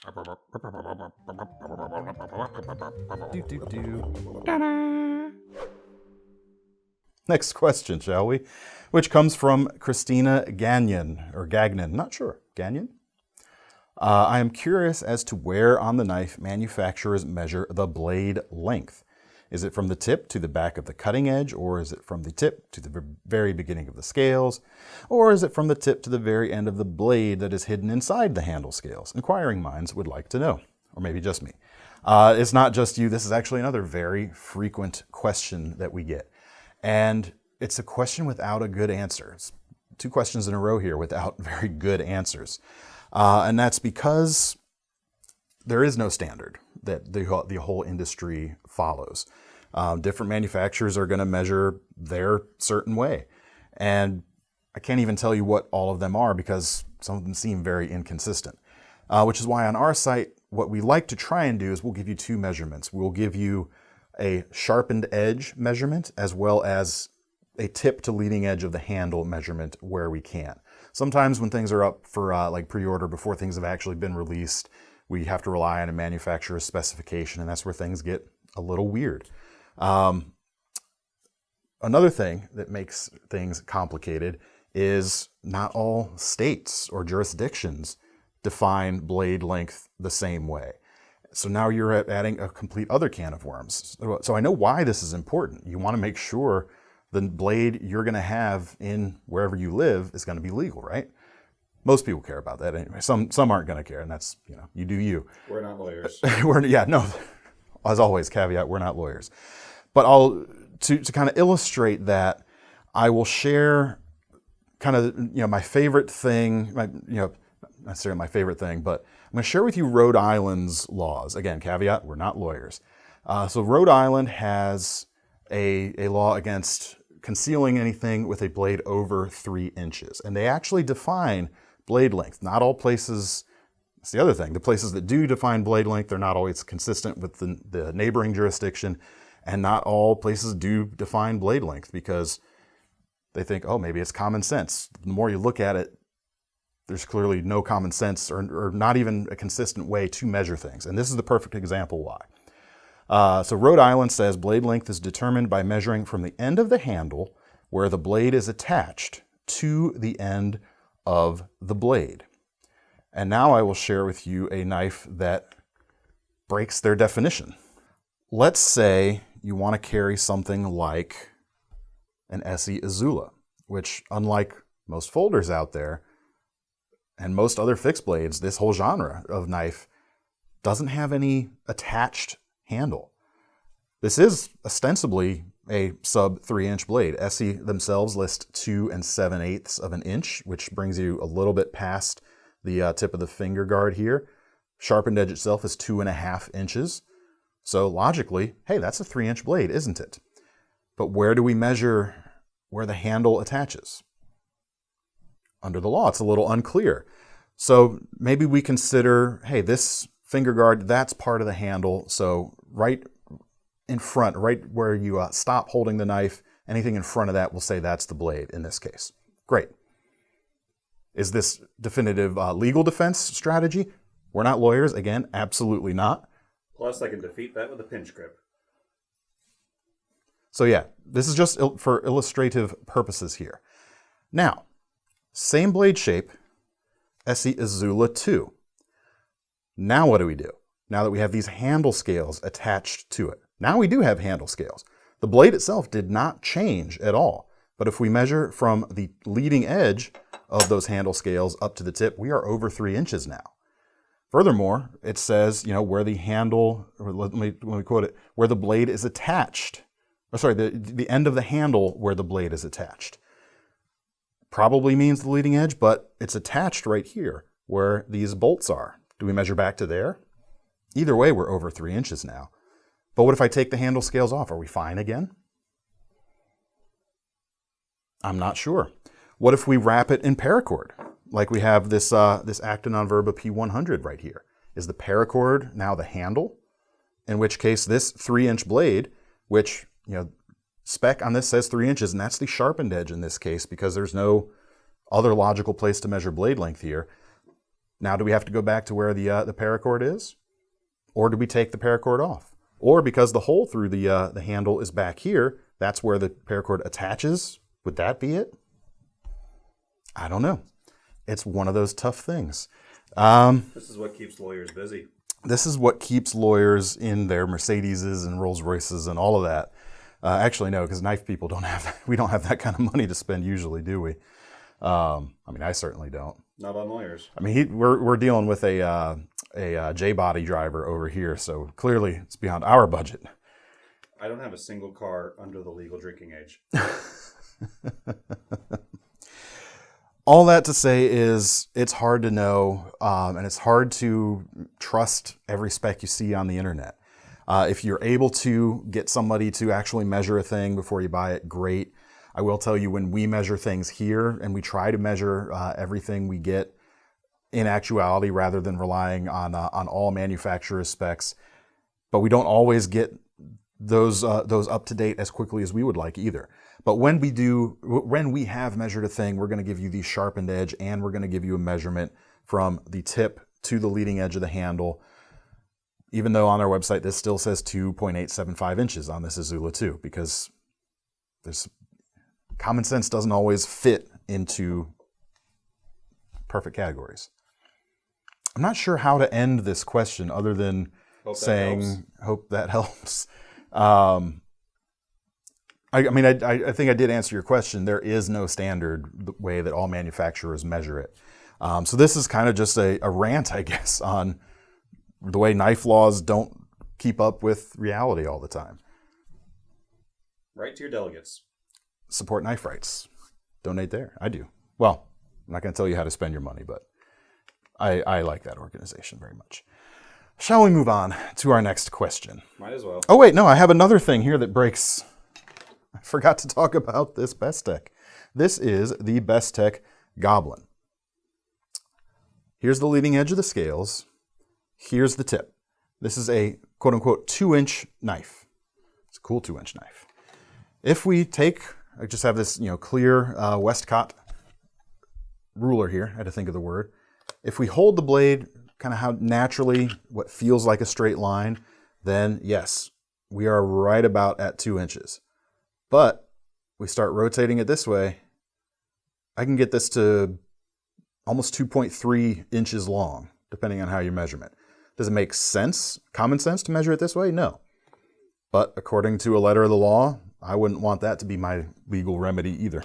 Do, do, do. Ta-da! Next question, shall we? Which comes from Christina Gagnon, or Gagnon, not sure. Gagnon? I am curious as to where on the knife manufacturers measure the blade length. Is it from the tip to the back of the cutting edge, or is it from the tip to the very beginning of the scales, or is it from the tip to the very end of the blade that is hidden inside the handle scales? Inquiring minds would like to know, or maybe just me. It's not just you. This is actually another very frequent question that we get. And it's a question without a good answer. It's 2 questions in a row here without very good answers. And that's because there is no standard that the whole industry follows. Different manufacturers are going to measure their certain way. And I can't even tell you what all of them are because some of them seem very inconsistent. Which is why on our site, what we like to try and do is we'll give you 2 measurements. We'll give you a sharpened edge measurement as well as a tip to leading edge of the handle measurement where we can. Sometimes when things are up for like pre-order before things have actually been released, we have to rely on a manufacturer's specification, and that's where things get a little weird. Another thing that makes things complicated is not all states or jurisdictions define blade length the same way. So now you're adding a complete other can of worms. So I know why this is important. You want to make sure the blade you're going to have in wherever you live is going to be legal, right? Most people care about that anyway. Some aren't going to care, and that's, you do you. We're not lawyers. As always, caveat, we're not lawyers. But to kind of illustrate that, I will share kind of, my favorite thing, not necessarily my favorite thing, but I'm going to share with you Rhode Island's laws. Again, caveat, we're not lawyers. So Rhode Island has a law against concealing anything with a blade over 3 inches. And they actually define blade length. Not all places, that's the other thing, the places that do define blade length, they're not always consistent with the neighboring jurisdiction. And not all places do define blade length because they think, oh, maybe it's common sense. The more you look at it, there's clearly no common sense or not even a consistent way to measure things. And this is the perfect example why. So Rhode Island says blade length is determined by measuring from the end of the handle where the blade is attached to the end of the blade. And now I will share with you a knife that breaks their definition. Let's say you want to carry something like an Essie Azula, which unlike most folders out there and most other fixed blades, this whole genre of knife doesn't have any attached handle. This is ostensibly a sub 3-inch blade. Essie themselves list 2 7/8 of an inch, which brings you a little bit past the tip of the finger guard here. Sharpened edge itself is 2.5 inches. So logically, hey, that's a 3-inch blade, isn't it? But where do we measure where the handle attaches? Under the law, it's a little unclear. So maybe we consider, hey, this finger guard, that's part of the handle. So right in front, right where you stop holding the knife, anything in front of that, we'll say that's the blade in this case. Great. Is this definitive legal defense strategy? We're not lawyers. Again, absolutely not. Plus, I can defeat that with a pinch grip. So yeah, this is just for illustrative purposes here. Now, same blade shape, Essie Azula 2. Now what do we do? Now that we have these handle scales attached to it. Now we do have handle scales. The blade itself did not change at all. But if we measure from the leading edge of those handle scales up to the tip, we are over 3 inches now. Furthermore, it says, where the handle, or let me quote it, where the blade is attached. The end of the handle where the blade is attached. Probably means the leading edge, but it's attached right here where these bolts are. Do we measure back to there? Either way, we're over 3 inches now. But what if I take the handle scales off? Are we fine again? I'm not sure. What if we wrap it in paracord? Like we have this Actinon Verba P100 right here. Is the paracord now the handle? In which case this 3-inch blade, which, spec on this says 3 inches, and that's the sharpened edge in this case because there's no other logical place to measure blade length here. Now do we have to go back to where the paracord is? Or do we take the paracord off? Or because the hole through the handle is back here, that's where the paracord attaches? Would that be it? I don't know. It's one of those tough things. This is what keeps lawyers busy. This is what keeps lawyers in their Mercedeses and Rolls Royces and all of that. Actually, no, because knife people don't have that. We don't have that kind of money to spend usually, do we? I mean, I certainly don't. Not on lawyers. I mean, we're dealing with a J-body driver over here, so clearly it's beyond our budget. I don't have a single car under the legal drinking age. All that to say is it's hard to know, and it's hard to trust every spec you see on the internet. If you're able to get somebody to actually measure a thing before you buy it, great. I will tell you, when we measure things here, and we try to measure everything we get in actuality rather than relying on all manufacturers' specs, but we don't always get those up to date as quickly as we would like either. But when we have measured a thing, we're going to give you the sharpened edge, and we're going to give you a measurement from the tip to the leading edge of the handle, even though on our website this still says 2.875 inches on this Azula 2, because common sense doesn't always fit into perfect categories. I'm not sure how to end this question other than hope that helps. I think I did answer your question. There is no standard way that all manufacturers measure it. So this is kind of just a rant, I guess, on the way knife laws don't keep up with reality all the time. Write to your delegates. Support knife rights. Donate there. I do. Well, I'm not going to tell you how to spend your money, but I like that organization very much. Shall we move on to our next question? Might as well. Oh, wait, no, I have another thing here that breaks. I forgot to talk about this Bestech. This is the Bestech Goblin. Here's the leading edge of the scales. Here's the tip. This is a quote-unquote 2-inch knife. It's a cool 2-inch knife. If we take, I just have this clear Westcott ruler here. I had to think of the word. If we hold the blade kind of how naturally what feels like a straight line, then yes, we are right about at 2 inches. But we start rotating it this way, I can get this to almost 2.3 inches long, depending on how you measure it. Does it make sense, common sense, to measure it this way? No. But according to a letter of the law, I wouldn't want that to be my legal remedy either.